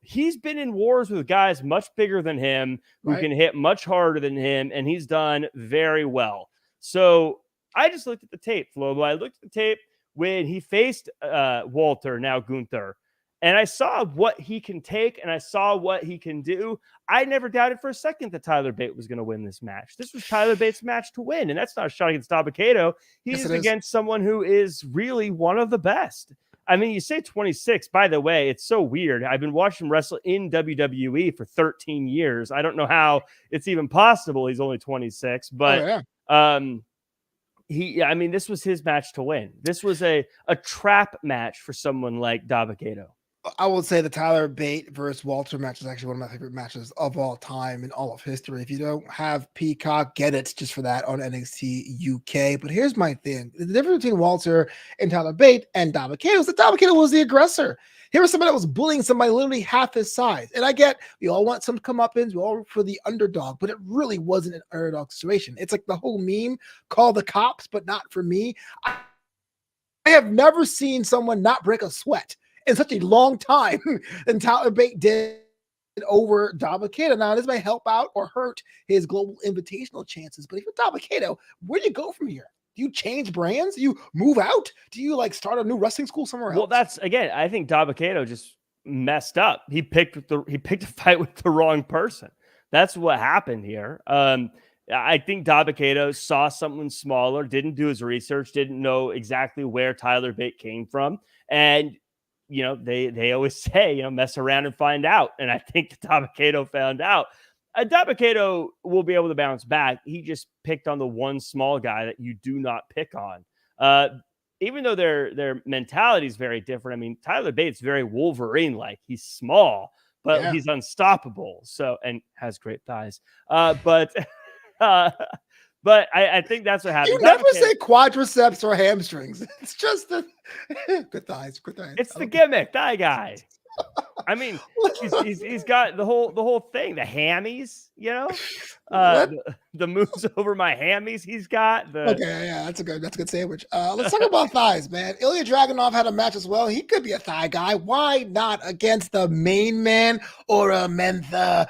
he's been in wars with guys much bigger than him who can hit much harder than him, and he's done very well. So I just looked at the tape, Flobo. I looked at the tape when he faced Walter, now Gunther, and I saw what he can take, and I saw what he can do. I never doubted for a second that Tyler Bate was going to win this match. This was Tyler Bate's match to win, and that's not a shot against Dabba-Kato. He's against someone who is really one of the best. I mean, you say 26, by the way, it's so weird. I've been watching him wrestle in WWE for 13 years. I don't know how it's even possible he's only 26, but I mean, this was his match to win. This was a trap match for someone like Dabba-Kato. I will say the Tyler Bate versus Walter match is actually one of my favorite matches of all time in all of history. If you don't have Peacock, get it just for that on NXT UK. But here's my thing. The difference between Walter and Tyler Bate and Dabba-Kato is that Dabba-Kato was the aggressor. Here was somebody that was bullying somebody literally half his size. And I get, we all want some comeuppance, we all root for the underdog, but it really wasn't an underdog situation. It's like the whole meme, call the cops, but not for me. I have never seen someone not break a sweat in such a long time than Tyler Bate did over Dabba-Kato. Now, this may help out or hurt his global invitational chances, but if you're Dabba-Kato, where do you go from here? Do you change brands? Do you move out? Do you like start a new wrestling school somewhere else? Well, that's, again, I think Dabba-Kato just messed up. He picked a fight with the wrong person. That's what happened here. I think Dabba-Kato saw someone smaller, didn't do his research, didn't know exactly where Tyler Bate came from, and you know, they always say, you know, mess around and find out. And I think Dabba-Kato found out. Dabba-Kato will be able to bounce back. He just picked on the one small guy that you do not pick on. Even though their mentality is very different. I mean, Tyler Bate's very Wolverine-like. He's small, but he's unstoppable. So, and has great thighs. But I think that's what happened. You never say quadriceps or hamstrings. It's just the good thighs. It's the gimmick, thigh guy. I mean, he's got the whole thing, the hammies, you know, the moves over my hammies. He's got the that's a good sandwich. Let's talk about thighs, man. Ilya Dragunov had a match as well. He could be a thigh guy. Why not against the main man or a Mensa?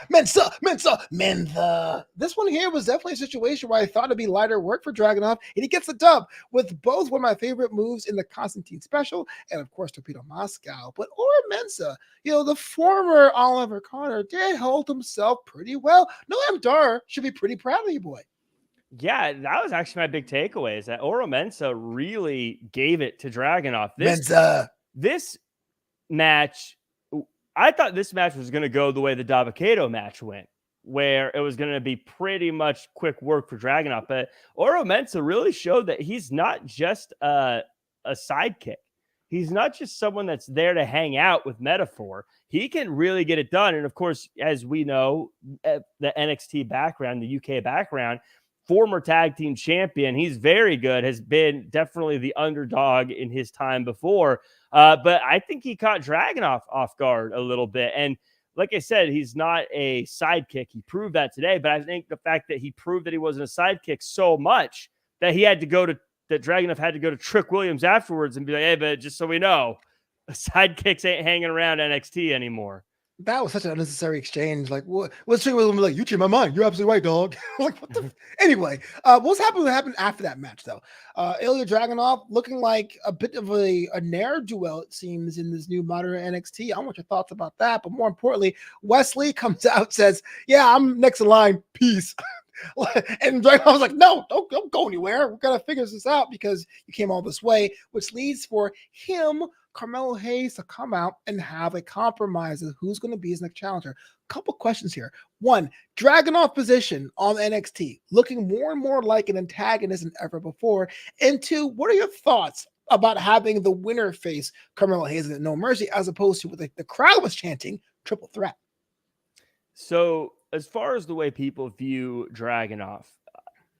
This one here was definitely a situation where I thought it'd be lighter work for Dragunov, and he gets the dub with both one of my favorite moves in the Constantine special, and of course Torpedo Moscow. But Ora Mensa, you know, the former Oliver Carter did hold himself pretty well. Noam Dar should be pretty proud of you, boy. Yeah, that was actually my big takeaway, is that Oro Mensa really gave it to Dragunov. This match, I thought this match was going to go the way the Dabba-Kato match went, where it was going to be pretty much quick work for Dragunov. But Oro Mensa really showed that he's not just a sidekick. He's not just someone that's there to hang out with Metaphor. He can really get it done. And of course, as we know, the NXT background, the UK background, former tag team champion, he's very good, has been definitely the underdog in his time before. But I think he caught Dragunov off guard a little bit. And like I said, he's not a sidekick. He proved that today, but I think the fact that he proved that he wasn't a sidekick so much that that Dragunov had to go to Trick Williams afterwards and be like, hey, but just so we know, sidekicks ain't hanging around NXT anymore. That was such an unnecessary exchange. Like, what's Trick Williams like? You changed my mind. You're absolutely right, dog. Like, what the? Anyway, what's happened after that match, though? Ilya Dragunov looking like a bit of a ne'er-do-well, it seems, in this new modern NXT. I want your thoughts about that. But more importantly, Wesley comes out, says, yeah, I'm next in line. Peace. And Dragunov was like, no, don't go anywhere. We've got to figure this out because you came all this way, which leads for him, Carmelo Hayes, to come out and have a compromise of who's going to be his next challenger. Couple questions here. One, Dragunov position on NXT, looking more and more like an antagonist than ever before. And two, what are your thoughts about having the winner face Carmelo Hayes at No Mercy as opposed to what the crowd was chanting, triple threat? So as far as the way people view Dragunov,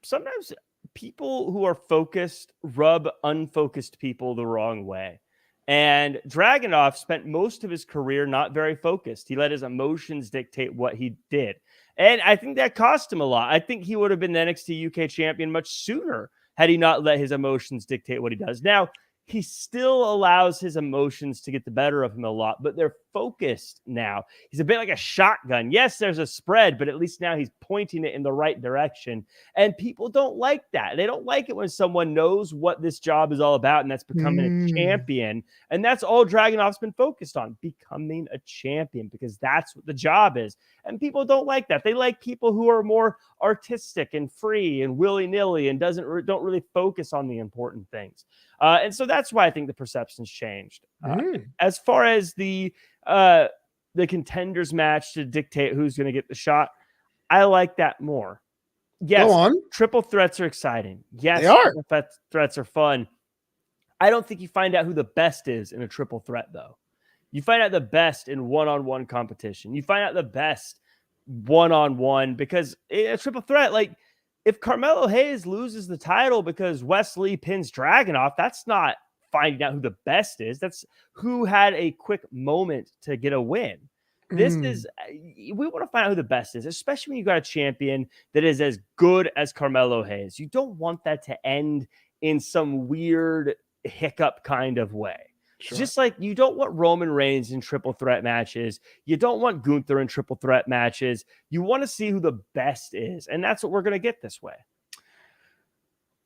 sometimes people who are focused rub unfocused people the wrong way. And Dragunov spent most of his career not very focused. He let his emotions dictate what he did. And I think that cost him a lot. I think he would have been the NXT UK champion much sooner had he not let his emotions dictate what he does. Now, he still allows his emotions to get the better of him a lot, but they're focused now. He's a bit like a shotgun. Yes, there's a spread, but at least now he's pointing it in the right direction. And people don't like that. They don't like it when someone knows what this job is all about, and that's becoming a champion. And that's all Dragunov's been focused on, becoming a champion, because that's what the job is. And people don't like that. They like people who are more artistic and free and willy-nilly and don't really focus on the important things. And so that's why I think the perception's changed. As far as the contenders match to dictate who's going to get the shot, I like that more. Yes, triple threats are exciting. Yes, they are. Triple threats are fun. I don't think you find out who the best is in a triple threat, though. You find out the best in one-on-one competition. You find out the best one-on-one, because in a triple threat, like, if Carmelo Hayes loses the title because Wesley pins Dragunov, that's not finding out who the best is. That's who had a quick moment to get a win. This is, we want to find out who the best is, especially when you got a champion that is as good as Carmelo Hayes. You don't want that to end in some weird hiccup kind of way. Sure. Just like you don't want Roman Reigns in triple threat matches. You don't want Gunther in triple threat matches. You want to see who the best is. And that's what we're going to get this way.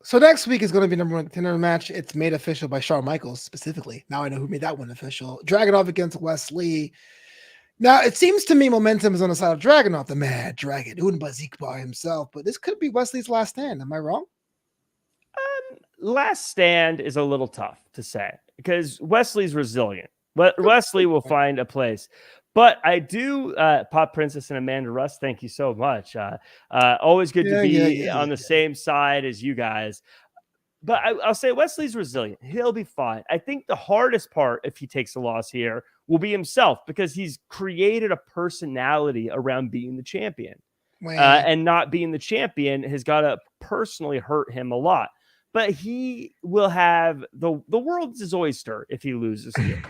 So next week is going to be number one contender match. It's made official by Shawn Michaels specifically. Now I know who made that one official. Dragunov against Wesley. Now it seems to me momentum is on the side of Dragunov, the Mad Dragon, owned by Zeke by himself. But this could be Wesley's last stand. Am I wrong? Last stand is a little tough to say because Wesley's resilient. Wesley will find a place. But I do, Pop Princess and Amanda Russ, thank you so much. Always good to be on the same side as you guys. But I'll say Wesley's resilient. He'll be fine. I think the hardest part, if he takes a loss here, will be himself, because he's created a personality around being the champion. And not being the champion has got to personally hurt him a lot. But he will have the world's his oyster if he loses here.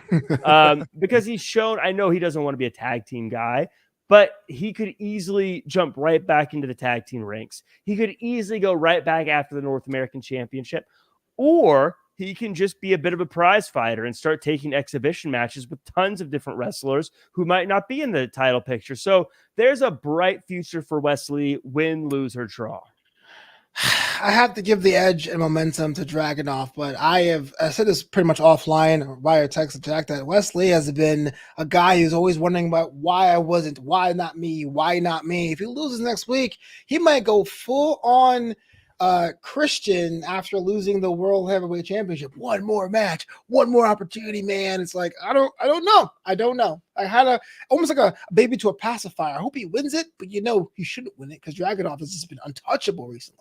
Because he's shown, I know he doesn't want to be a tag team guy, but he could easily jump right back into the tag team ranks. He could easily go right back after the North American Championship, or he can just be a bit of a prize fighter and start taking exhibition matches with tons of different wrestlers who might not be in the title picture. So there's a bright future for Wesley, win, lose, or draw. I have to give the edge and momentum to Dragunov, but I said this pretty much offline or via text to Jack that Wesley has been a guy who's always wondering about why not me? If he loses next week, he might go full on Christian after losing the World Heavyweight Championship. One more match, one more opportunity, man. It's like, I don't know. I had almost like a baby to a pacifier. I hope he wins it, but he shouldn't win it because Dragunov has just been untouchable recently.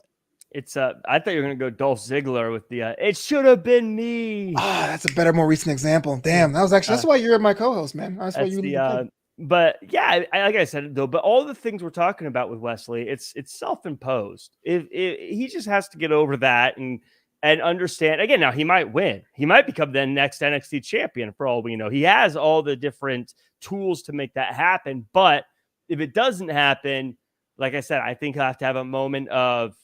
It's I thought you were gonna go Dolph Ziggler with the it should have been me. That's a better, more recent exsample. Damn, that was actually that's why you're my co-host, man. That's why you. But yeah, like I said though, but all the things we're talking about with Wesley, it's self-imposed. If he just has to get over that, and and understand. Again, now he might win. He might become the next NXT champion for all we know. He has all the different tools to make that happen. But if it doesn't happen, like I said, I think he'll have to have a moment of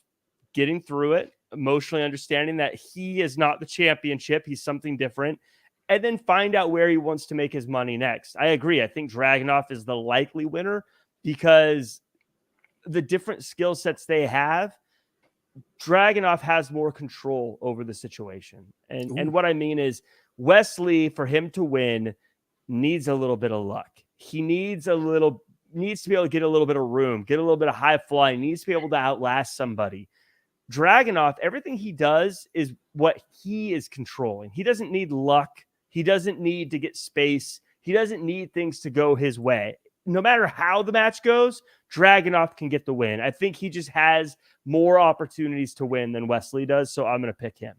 getting through it, emotionally understanding that he is not the championship. He's something different. And then find out where he wants to make his money next. I agree. I think Dragunov is the likely winner because the different skill sets they have, Dragunov has more control over the situation. And what I mean is Wesley, for him to win, needs a little bit of luck. He needs to be able to get a little bit of room, get a little bit of high fly, needs to be able to outlast somebody. Dragunov, everything he does is what he is controlling. He doesn't need luck. He doesn't need to get space. He doesn't need things to go his way. No matter how the match goes, Dragunov can get the win. I think he just has more opportunities to win than Wesley does, so I'm going to pick him.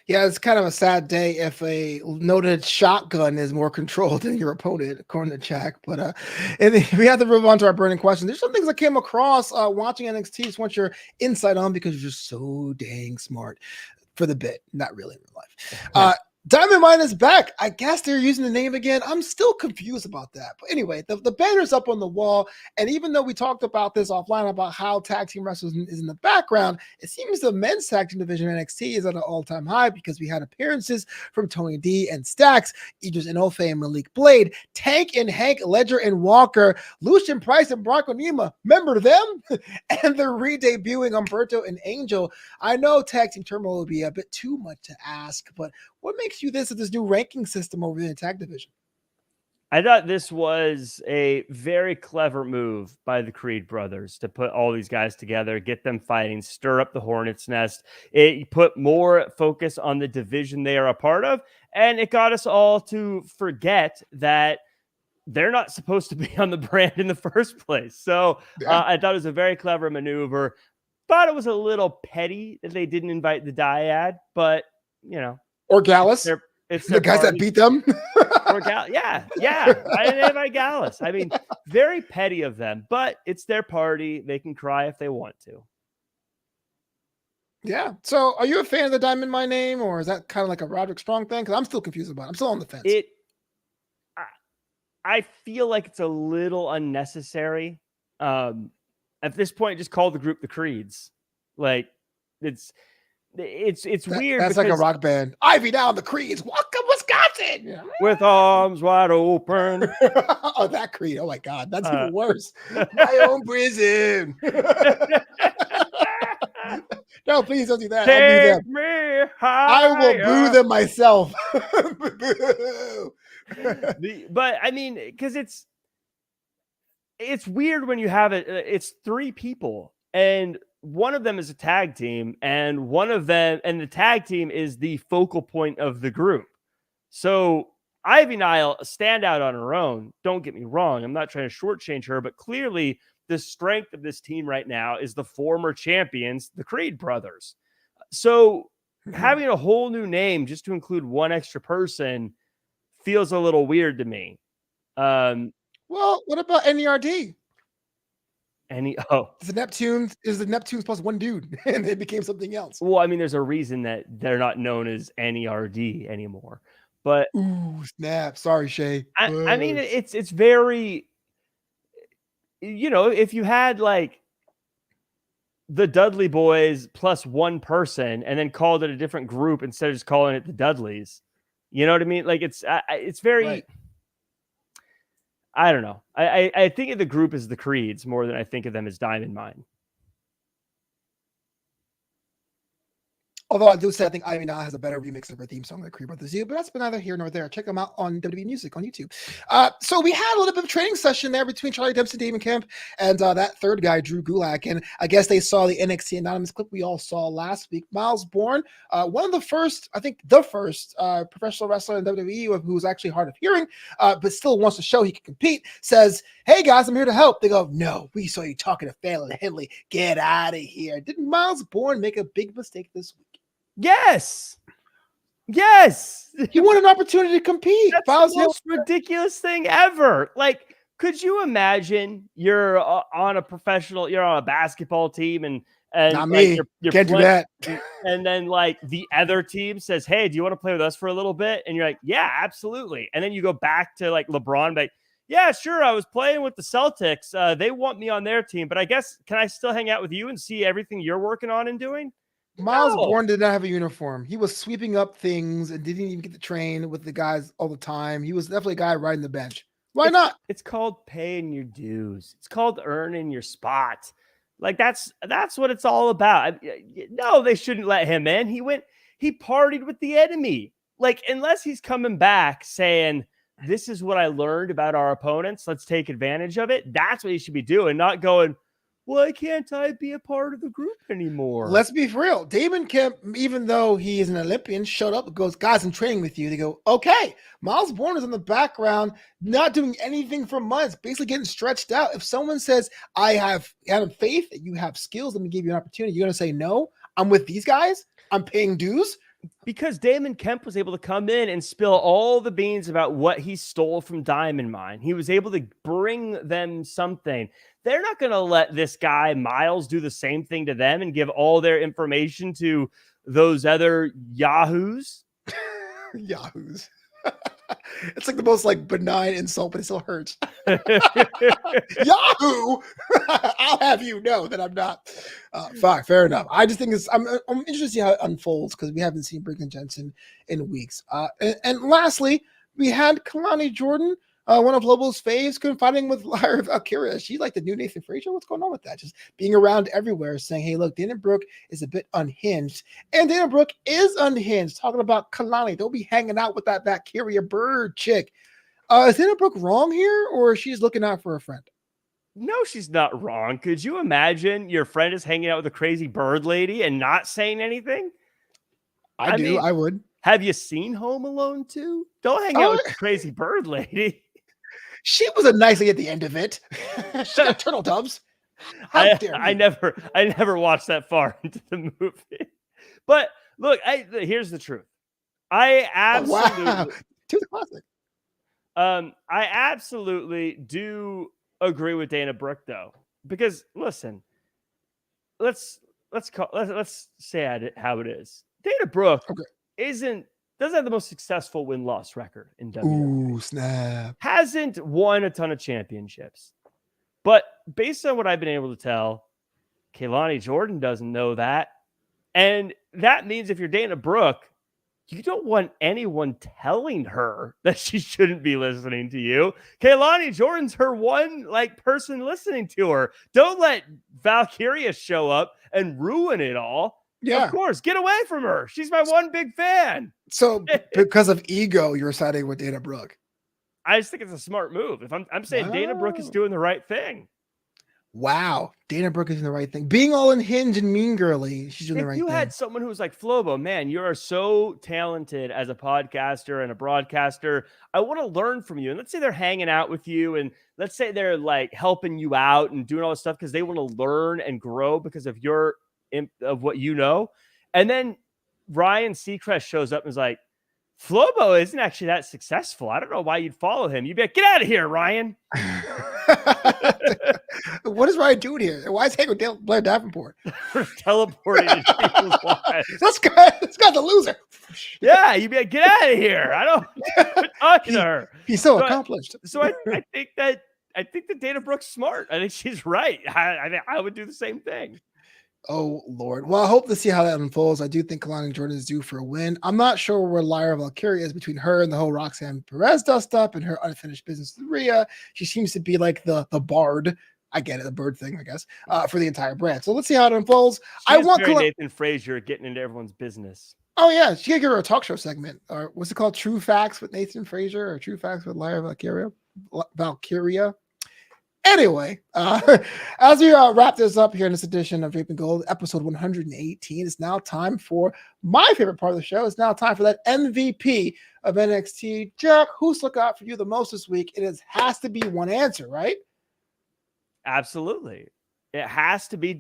Yeah, it's kind of a sad day if a noted shotgun is more controlled than your opponent, according to Jack. But and we have to move on to our burning question. There's some things I came across watching NXT. Just want your insight on because you're just so dang smart for the bit, not really in real life. Diamond Mine is back. I guess they're using the name again. I'm still confused about that. But anyway, the banner's up on the wall. And even though we talked about this offline about how tag team wrestling is in the background, it seems the men's tag team division NXT is at an all-time high because we had appearances from Tony D and Stax, Idris Inoue and Malik Blade, Tank and Hank, Ledger and Walker, Lucian Price and Bronco Nima. Remember them? And they're re-debuting Umberto and Angel. I know tag team turmoil would be a bit too much to ask, but what makes you this new ranking system over the tag division? I thought this was a very clever move by the Creed brothers to put all these guys together, get them fighting, stir up the hornet's nest. It put more focus on the division they are a part of, and it got us all to forget that they're not supposed to be on the brand in the first place. So I thought it was a very clever maneuver. Thought it was a little petty that they didn't invite the Dyad, but you know. Or Gallus. It's the guys that beat them. Yeah. I didn't invite Gallus. I mean, very petty of them, but it's their party. They can cry if they want to. Yeah. So are you a fan of the Diamond My Name, or is that kind of like a Roderick Strong thing? Because I'm still confused about it. I'm still on the fence. I feel like it's a little unnecessary. At this point, just call the group the Creeds. Like it's weird. That's like a rock band. Ivy down the Creeds. Welcome, Wisconsin. With arms wide open. Oh, that Creed. Oh my God. That's even worse. My own prison. No, please don't do that. Take me higher. I will boo them myself. But I mean, because it's weird when you have it's three people and one of them is a tag team and the tag team is the focal point of the group. So Ivy Nile stand out on her own. Don't get me wrong. I'm not trying to shortchange her, but clearly the strength of this team right now is the former champions, the Creed brothers. So having a whole new name just to include one extra person feels a little weird to me. Well, what about NERD? Is the Neptunes plus one dude, and it became something else. Well, I mean, there's a reason that they're not known as NERD anymore. But ooh, snap! Sorry, Shay. I mean, it's very, if you had like the Dudley Boys plus one person and then called it a different group instead of just calling it the Dudleys, you know what I mean? Like it's very. Right. I don't know. I think of the group as the Creeds more than I think of them as Diamond Mine. Although I do say I think Ivy now has a better remix of her theme song than Creed Brothers do, but that's neither here nor there. Check them out on WWE Music on YouTube. So we had a little bit of a training session there between Charlie Dempsey, Damon Kemp, and that third guy, Drew Gulak. And I guess they saw the NXT Anonymous clip we all saw last week. Miles Bourne, one of the first, I think the first professional wrestler in WWE who was actually hard of hearing, but still wants to show he can compete, says, "Hey guys, I'm here to help." They go, "No, we saw you talking to Fallon Henley. Get out of here." Didn't Miles Bourne make a big mistake this week? Yes. You want an opportunity to compete. That's the most ridiculous thing ever. Like, could you imagine you're on a basketball team and And Not like me. you're Can't do playing, that. and then like the other team says, "Hey, do you want to play with us for a little bit?" And you're like, "Yeah, absolutely." And then you go back to like LeBron, like, "Yeah, sure. I was playing with the Celtics. They want me on their team, but I guess can I still hang out with you and see everything you're working on and doing?" Miles No. Bourne did not have a uniform. He was sweeping up things and didn't even get to train with the guys all the time. He was definitely a guy riding the bench. Why not? It's called paying your dues. It's called earning your spot. Like that's what it's all about. No, they shouldn't let him in. He partied with the enemy. Like unless he's coming back saying, "This is what I learned about our opponents. Let's take advantage of it." That's what he should be doing, not going, "Why can't I be a part of the group anymore?" Let's be for real. Damon Kemp, even though he is an Olympian, showed up and goes, "Guys, I'm training with you." They go, "Okay." Miles Bourne is in the background, not doing anything for months, basically getting stretched out. If someone says, "I have faith that you have skills, let me give you an opportunity," you're going to say, "No, I'm with these guys. I'm paying dues." Because Damon Kemp was able to come in and spill all the beans about what he stole from Diamond Mine. He was able to bring them something. They're not going to let this guy Miles do the same thing to them and give all their information to those other yahoos. Yahoos. It's like the most like benign insult, but it still hurts. Yahoo! I'll have you know that I'm not. Fine, fair enough. I just think I'm interested to see how it unfolds because we haven't seen Briggs and Jensen in weeks. And lastly, we had Kalani Jordan, one of Lobo's faves, confiding with Lyra Valkyria. She's like the new Nathan Frazier. What's going on with that? Just being around everywhere, saying, "Hey, look, Dana Brooke is a bit unhinged," and Dana Brooke is unhinged. Talking about Kalani, they'll be hanging out with that Valkyria bird chick. Is Dana Brooke wrong here, or she's looking out for a friend? No, she's not wrong. Could you imagine your friend is hanging out with a crazy bird lady and not saying anything? I do. mean, I would. have you seen Home Alone 2? Don't hang out Oh, with the crazy bird lady. she was a nicely at the end of it. She got turtle doves. How dare I you? never watched that far into the movie. But look, here's the truth. I Oh, wow. absolutely Too classic. I absolutely do agree with Dana Brooke though. Because listen, let's say it how it is. Dana Brooke Okay. doesn't have the most successful win-loss record in WWE. Ooh, snap. Hasn't won a ton of championships. But based on what I've been able to tell, Kalani Jordan doesn't know that. And that means if you're Dana Brooke, you don't want anyone telling her that she shouldn't be listening to you. Kalani Jordan's her one person listening to her. Don't let Valkyria show up and ruin it all. Yeah. Of course, get away from her. She's my one big fan. So because of ego, you're siding with Dana Brooke. I just think it's a smart move. If I'm saying Dana Brooke is Wow. doing the right thing. Wow. Dana Brooke is doing the right thing. Being all unhinged and mean girly, she's doing the right If you thing. had someone who was like Flobo, man, you are so talented as a podcaster and a broadcaster. I want to learn from you. And let's say they're hanging out with you, and let's say they're like helping you out and doing all this stuff because they want to learn and grow because of of what you know. And then Ryan Seacrest shows up and is like, Flobo isn't actually that successful. I don't know why you'd follow him. You'd be like, get out of here, Ryan. What is Ryan doing here? Why is he hanging with Blair Davenport? Teleporting into people's lives. This guy's a loser. Yeah, you'd be like, get out of here. I don't quit talking to her. He's so accomplished. So I think that Dana Brooke's smart. I think she's right. I would do the same thing. Oh, Lord. Well, I hope to see how that unfolds. I do think Kalani Jordan is due for a win. I'm not sure where Lyra Valkyria is between her and the whole Roxanne Perez dust up and her unfinished business with Rhea. She seems to be like the bard. I get it, the bird thing, I guess, for the entire brand. So let's see how it unfolds. I want Nathan Frazier getting into everyone's business. Oh, yeah. She could give her a talk show segment. Or what's it called? True Facts with Nathan Frazier or True Facts with Lyra Valkyria. Anyway, as we wrap this up here in this edition of Draped in Gold, episode 118, it's now time for my favorite part of the show. It's now time for that MVP of NXT. Jack, who stuck out for you the most this week? It has to be one answer, right? Absolutely. It has to be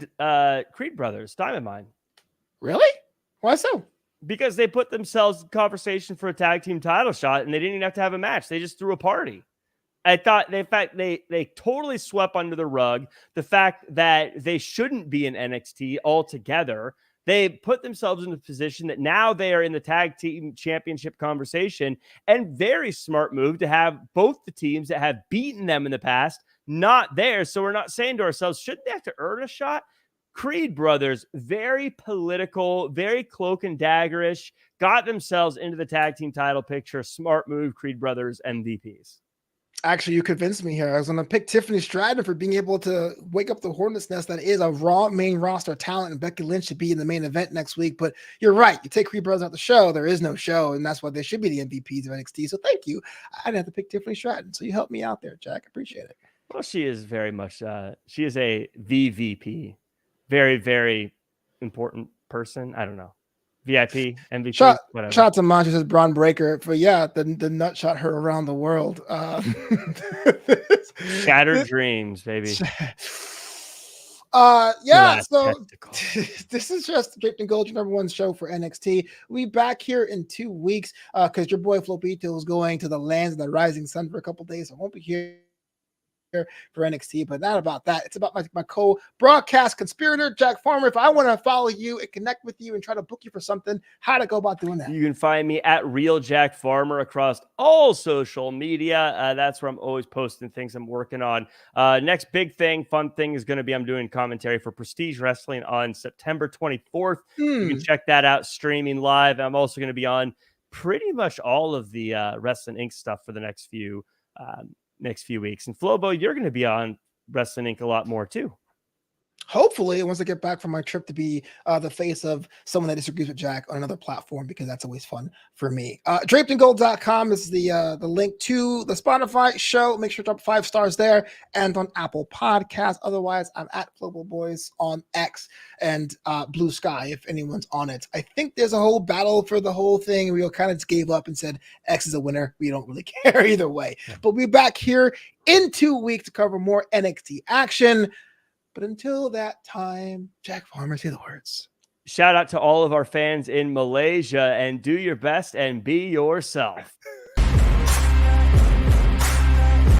Creed Brothers, Diamond Mine. Really? Why so? Because they put themselves in conversation for a tag team title shot and they didn't even have to have a match. They just threw a party. I thought, in fact, they totally swept under the rug the fact that they shouldn't be in NXT altogether. They put themselves in a position that now they are in the tag team championship conversation, and very smart move to have both the teams that have beaten them in the past not there. So we're not saying to ourselves, shouldn't they have to earn a shot? Creed brothers, very political, very cloak and daggerish, got themselves into the tag team title picture. Smart move, Creed brothers, MVPs. Actually, you convinced me here. I was going to pick Tiffany Stratton for being able to wake up the hornet's nest that is a Raw main roster talent, and Becky Lynch should be in the main event next week. But you're right. You take Creed Brothers out the show, there is no show, and that's why they should be the MVPs of NXT. So thank you. I didn't have to pick Tiffany Stratton, so you helped me out there, Jack. I appreciate it. Well, she is very much, she is a VVP. Very, very important person. I don't know. VIP, MVP, whatever. Shout out to Monty, says Braun Breaker for the nut shot her around the world. Shattered dreams, baby. Yeah. So this is just Draped and Gold, your number one show for NXT. We'll be back here in 2 weeks because your boy Flobito is going to the lands of the rising sun for a couple days. So I won't be here for NXT, but not about that. It's about my co-broadcast conspirator, Jack Farmer. If I want to follow you and connect with you and try to book you for something, how to go about doing that? You can find me at Real Jack Farmer across all social media. That's where I'm always posting things I'm working on. Next big thing, fun thing is going to be I'm doing commentary for Prestige Wrestling on September 24th. You can check that out streaming live. I'm also going to be on pretty much all of the Wrestling Inc. stuff for the next few weeks. And Flobo, you're going to be on Wrestling Inc. a lot more too. Hopefully, once I get back from my trip, to be the face of someone that disagrees with Jack on another platform, because that's always fun for me. DrapedandGold.com is the link to the Spotify show. Make sure to drop 5 stars there and on Apple Podcasts. Otherwise, I'm at Flobo Boyce on X and Blue Sky if anyone's on it. I think there's a whole battle for the whole thing. We all kind of just gave up and said X is a winner. We don't really care either way. Yeah. But we'll be back here in 2 weeks to cover more NXT action. But until that time, Jack Farmer, say the words. Shout out to all of our fans in Malaysia, and do your best and be yourself.